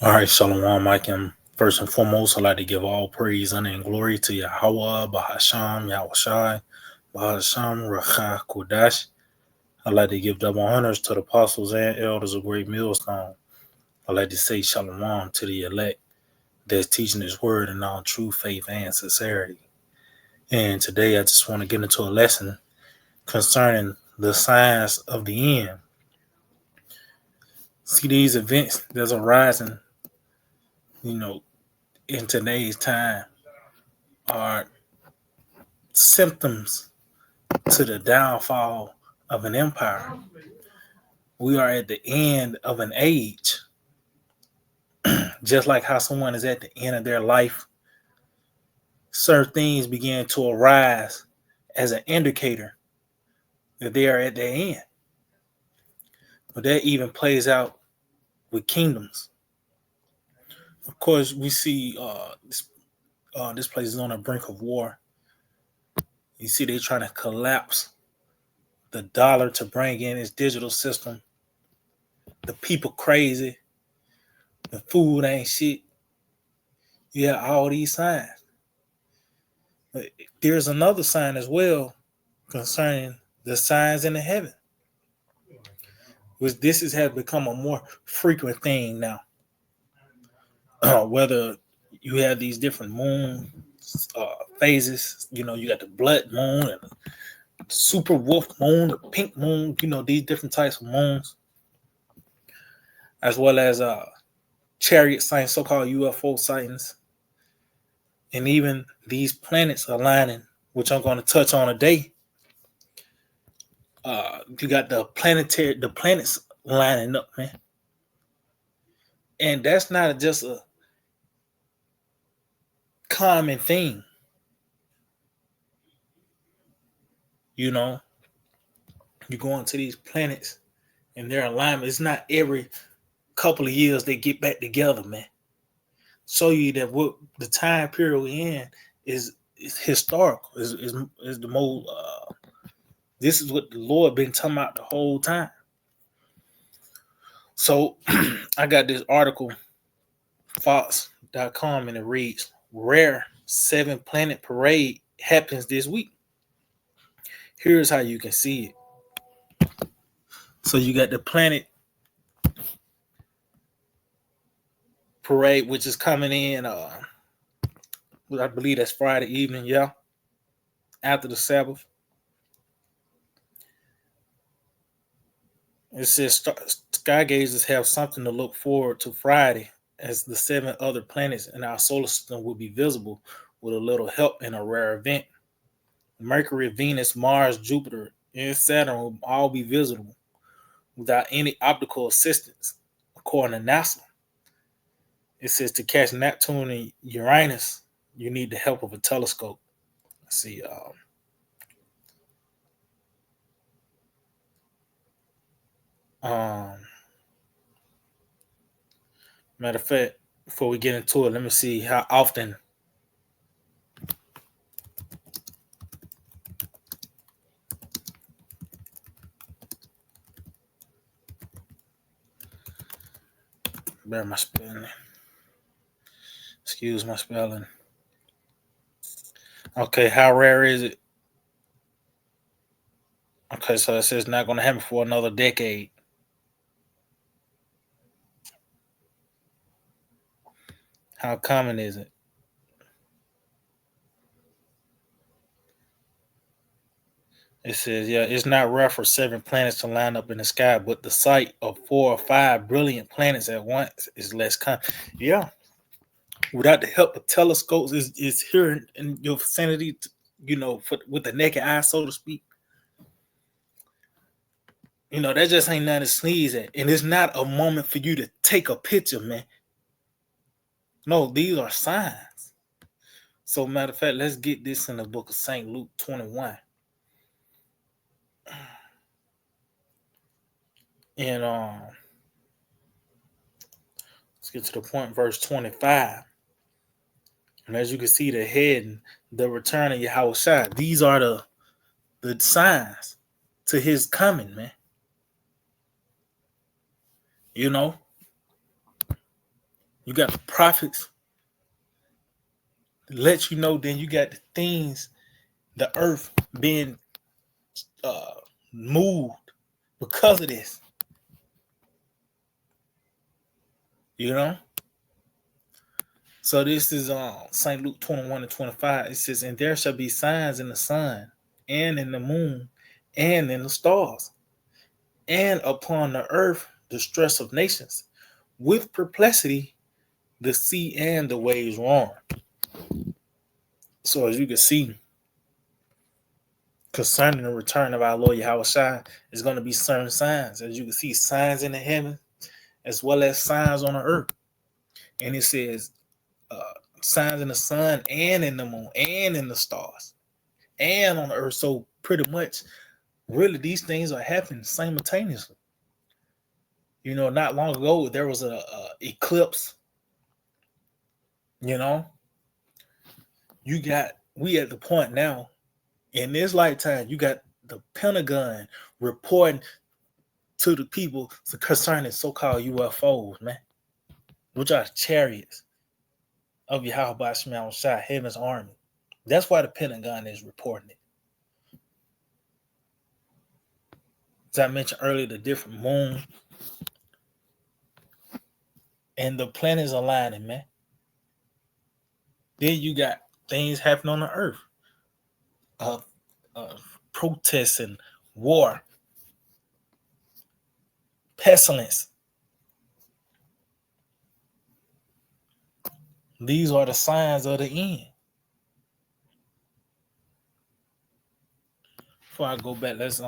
All right, Shalom, Mike. And first and foremost, I'd like to give all praise, honor, and glory to Yahweh, Bahasham, Yahushai, Bahasham, Racha, Kodash. I'd like to give double honors to the apostles and elders of Great Millstone. I'd like to say Shalom to the elect that's teaching His word in all true faith and sincerity. And today I just want to get into a lesson concerning the signs of the end. See, these events that's arising, you know, in today's time are symptoms to the downfall of an empire. We are at the end of an age, just like how someone is at the end of their life. Certain things begin to arise as an indicator that they are at their end. But that even plays out with kingdoms. Of course, we see this place is on the brink of war. You see, they're trying to collapse the dollar to bring in its digital system. The people crazy. The food ain't shit. You have all these signs. But there's another sign as well concerning the signs in the heaven, which this has become a more frequent thing now. Whether you have these different moon phases, you got the blood moon and the super wolf moon, the pink moon, these different types of moons, as well as chariot signs, so-called UFO sightings, and even these planets aligning, which I'm going to touch on today. You got the planets lining up, man. And that's not just a common thing. You go into these planets and their alignment. It's not every couple of years they get back together, man. Show you that what the time period we're in is historical. Is the most. This is what the Lord been talking about the whole time. So I got this article, Fox.com, and it reads: Rare 7-planet parade happens this week. Here's how you can see it. So you got the planet parade, which is coming in. I believe that's Friday evening. Yeah, after the Sabbath. It says skygazers have something to look forward to Friday, as the 7 other planets in our solar system will be visible with a little help in a rare event. Mercury, Venus, Mars, Jupiter, and Saturn will all be visible without any optical assistance, according to NASA. It says to catch Neptune and Uranus, you need the help of a telescope. Let's see. Matter of fact, before we get into it, let me see how often. Bear my spelling. Excuse my spelling. Okay, how rare is it? Okay, so it says not going to happen for another decade. How common is it? It says, yeah, it's not rare for 7 planets to line up in the sky, but the sight of 4 or 5 brilliant planets at once is less common. Yeah, without the help of telescopes, is here in your vicinity, with the naked eye, so to speak. That just ain't nothing to sneeze at. And it's not a moment for you to take a picture, man. No, these are signs. So, matter of fact, let's get this in the book of St. Luke 21. And let's get to the point, verse 25. And as you can see, the head and the return of Yahweh. These are the signs to his coming, man. You got the prophets that let you know. Then you got the things, the earth being uh, moved because of this. You know. So this is St. Luke 21:25. It says, "And there shall be signs in the sun, and in the moon, and in the stars, and upon the earth distress of nations, with perplexity the sea and the waves roar." So as you can see, concerning the return of our Lord Yahweh Shai, is going to be certain signs. As you can see, signs in the heaven as well as signs on the earth. And it says uh, signs in the sun and in the moon and in the stars and on the earth. So pretty much, really, these things are happening simultaneously. You know, not long ago there was a eclipse. You know, we at the point now in this lifetime. You got the Pentagon reporting to the people concerning so-called UFOs, man, which are chariots of Yahweh Shema Shai, Heaven's army. That's why the Pentagon is reporting it. As I mentioned earlier, the different moon and the planets aligning, man. Then you got things happening on the earth of protests and war, pestilence. These are the signs of the end. Before I go back, let's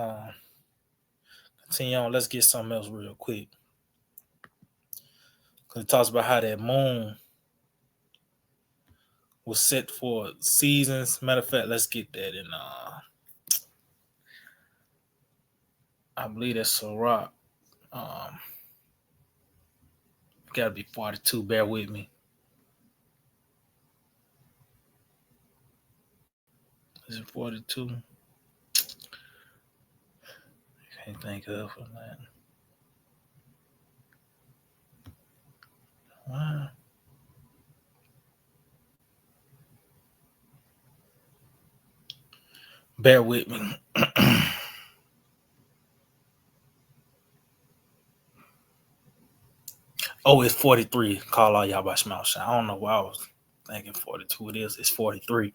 continue on. Let's get something else real quick. Because it talks about how that moon was set for seasons. Matter of fact, let's get that in I believe that's Sirach. Gotta be 42, bear with me. Is it 42? Can't think of that. Wow. Bear with me. Oh, it's 43. Call all y'all by Shema Shai. I don't know why I was thinking 42. It is. It's 43.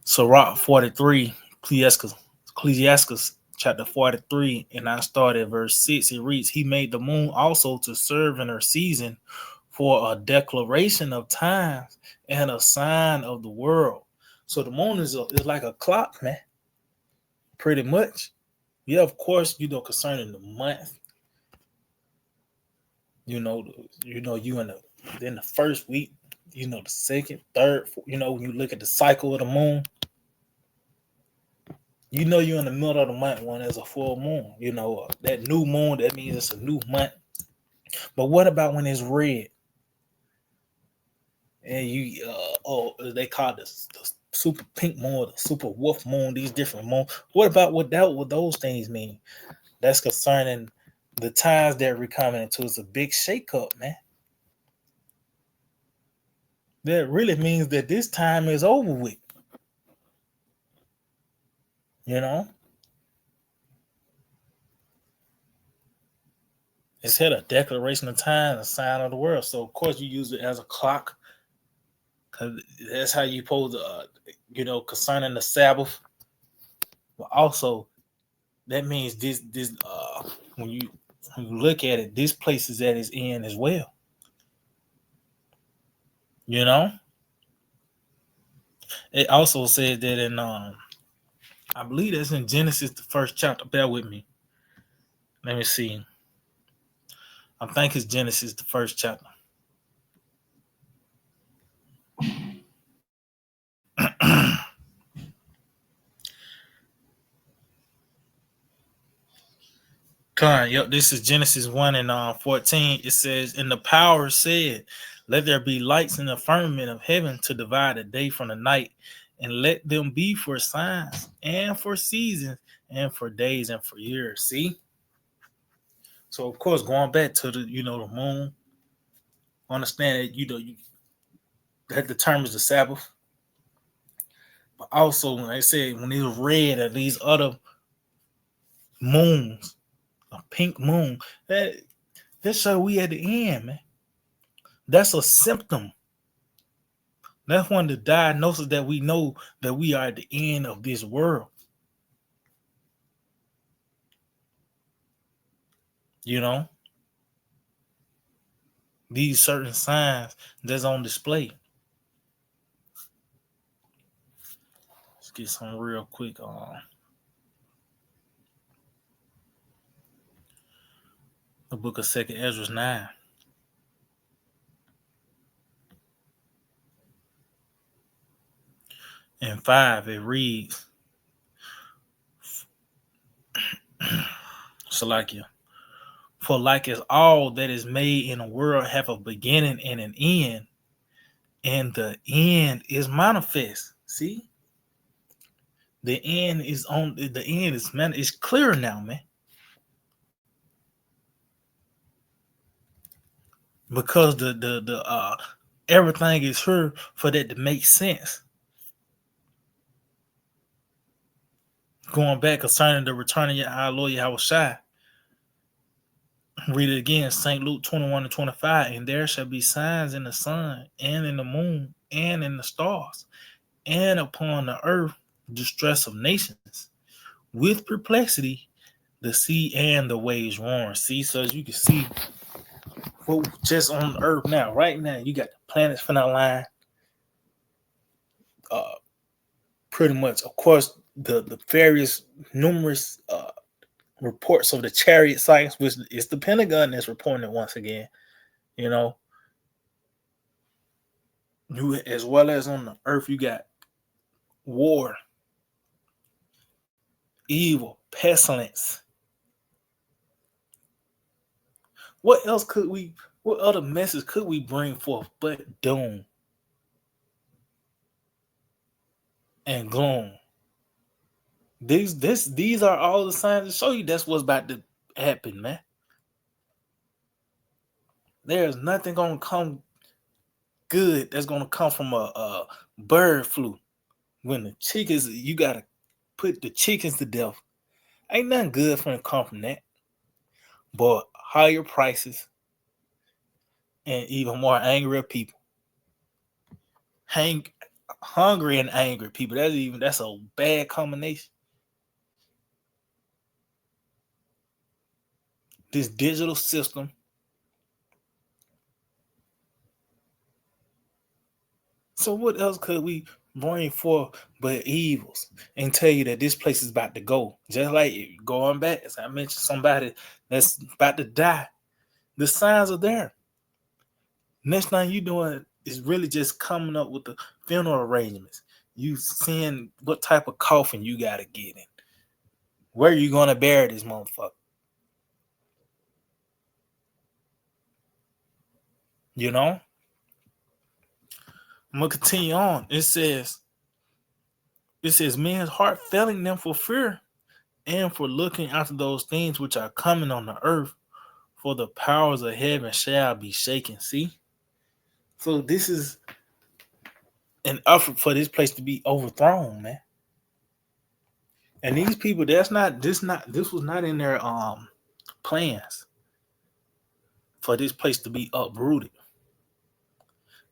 Sirach 43, Ecclesiastes chapter 43, and I started at verse 6. It reads, "He made the moon also to serve in her season for a declaration of times and a sign of the world." So the moon is like a clock, man. Pretty much. Yeah, of course, concerning the month. You in the first week, the second, third, when you look at the cycle of the moon, you're in the middle of the month when there's a full moon. That new moon, that means it's a new month. But what about when it's red? And they call this the super pink moon, the super wolf moon, these different moons. What about what those things mean? That's concerning the times that we're coming into. It's a big shakeup, man. That really means that this time is over with. You know? It's had a declaration of time, a sign of the world. So of course you use it as a clock, because that's how you pose concerning the Sabbath. But also that means this when you look at it, this place is at its end as well. You know? It also said that in I believe that's in Genesis, the first chapter. Bear with me. Let me see. I think it's Genesis, the first chapter. Yep, this is Genesis 1 and 14. It says, "And the power said, Let there be lights in the firmament of heaven to divide the day from the night, and let them be for signs and for seasons and for days and for years." See? So of course, going back to the moon, understand that that determines the Sabbath. But also, like I said, when it was red at these other moons, a pink moon, that show we at the end, man. That's a symptom. That's one of the diagnoses that we know that we are at the end of this world. You know, these certain signs that's on display. Let's get some real quick on the book of Second Ezra 9. And 5, it reads, Salakia. For like as all that is made in the world have a beginning and an end, and the end is manifest. See? The end is on the end is man, it's clear now, man. Because the everything is here for that to make sense. Going back concerning the return of our Lord Yahweh Shai. Read it again, St. Luke 21-25. And there shall be signs in the sun, and in the moon, and in the stars, and upon the earth distress of nations, with perplexity, the sea and the waves roaring. See, so as you can see, well, just on the earth now, right now, you got the planets finna align. Pretty much, of course, the various numerous reports of the chariot sites, which is the Pentagon that's reporting it once again. You know, you as well as on the earth, you got war, evil, pestilence. What else could we? What other message could we bring forth but doom and gloom? These are all the signs to show you that's what's about to happen, man. There's nothing gonna come good that's gonna come from a bird flu. When the chickens, you gotta put the chickens to death. Ain't nothing good from come from that. But higher prices and even more angry people. Hungry and angry people. That's a bad combination. This digital system. So what else could we bring forth but evils and tell you that this place is about to go? Just like going back, as I mentioned, somebody that's about to die. The signs are there. Next thing you doing is really just coming up with the funeral arrangements. You seeing what type of coffin you gotta get in. Where you gonna bury this motherfucker? You know? I'm gonna continue on. It says men's heart failing them for fear and for looking after those things which are coming on the earth, for the powers of heaven shall be shaken. See? So this is an effort for this place to be overthrown, man. And these people, this was not in their plans for this place to be uprooted.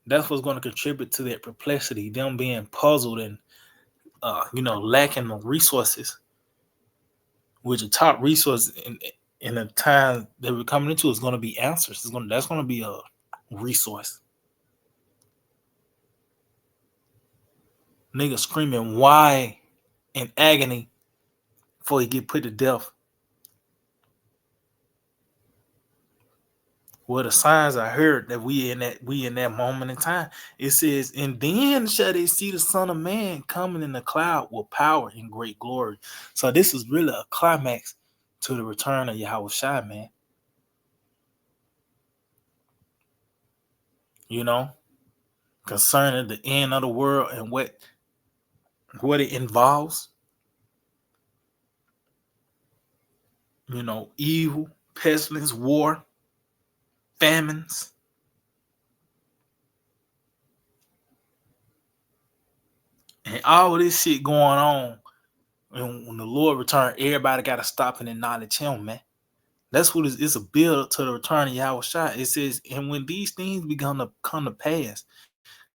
That's what's going to contribute to that perplexity, them being puzzled and lacking the resources, which the top resource in the time that we're coming into is going to be answers. That's going to be a resource. Nigga screaming why in agony before he get put to death. Well, the signs I heard that we in that moment in time. It says, and then shall they see the Son of Man coming in the cloud with power and great glory. So this is really a climax to the return of Yahweh Shai, man. You know, concerning the end of the world and what it involves. You know, evil, pestilence, war, famines. And all this shit going on, and when the Lord return, everybody got to stop and acknowledge him, man. That's what it's a build to the return of Yahweh Shai. It says, and when these things begin to come to pass,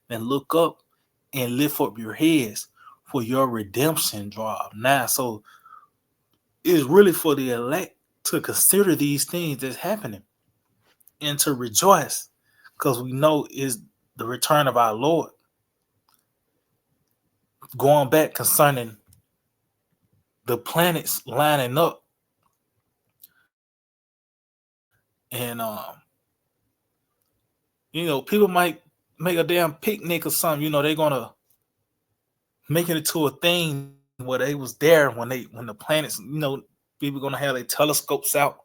then look up and lift up your heads, for your redemption draw now. So it's really for the elect to consider these things that's happening and to rejoice, because we know is the return of our Lord. Going back concerning the planets lining up, and people might make a damn picnic or something. They're gonna make it into a thing where they was there when the planets. People gonna have their telescopes out.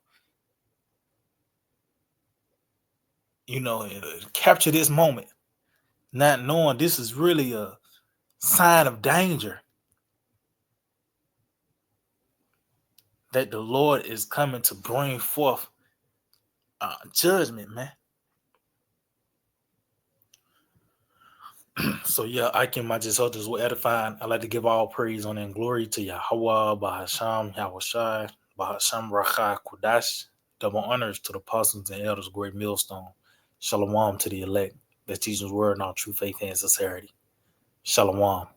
And capture this moment, not knowing this is really a sign of danger that the Lord is coming to bring forth judgment, man. So yeah, I can my just others will edify. I like to give all praise, honor, and glory to Yahweh, Bahasham, Yahushai, Bahasham Racha Kudash. Double honors to the apostles and elders, great millstone. Shalom to the elect that teach His word in all true faith and sincerity. Shalom.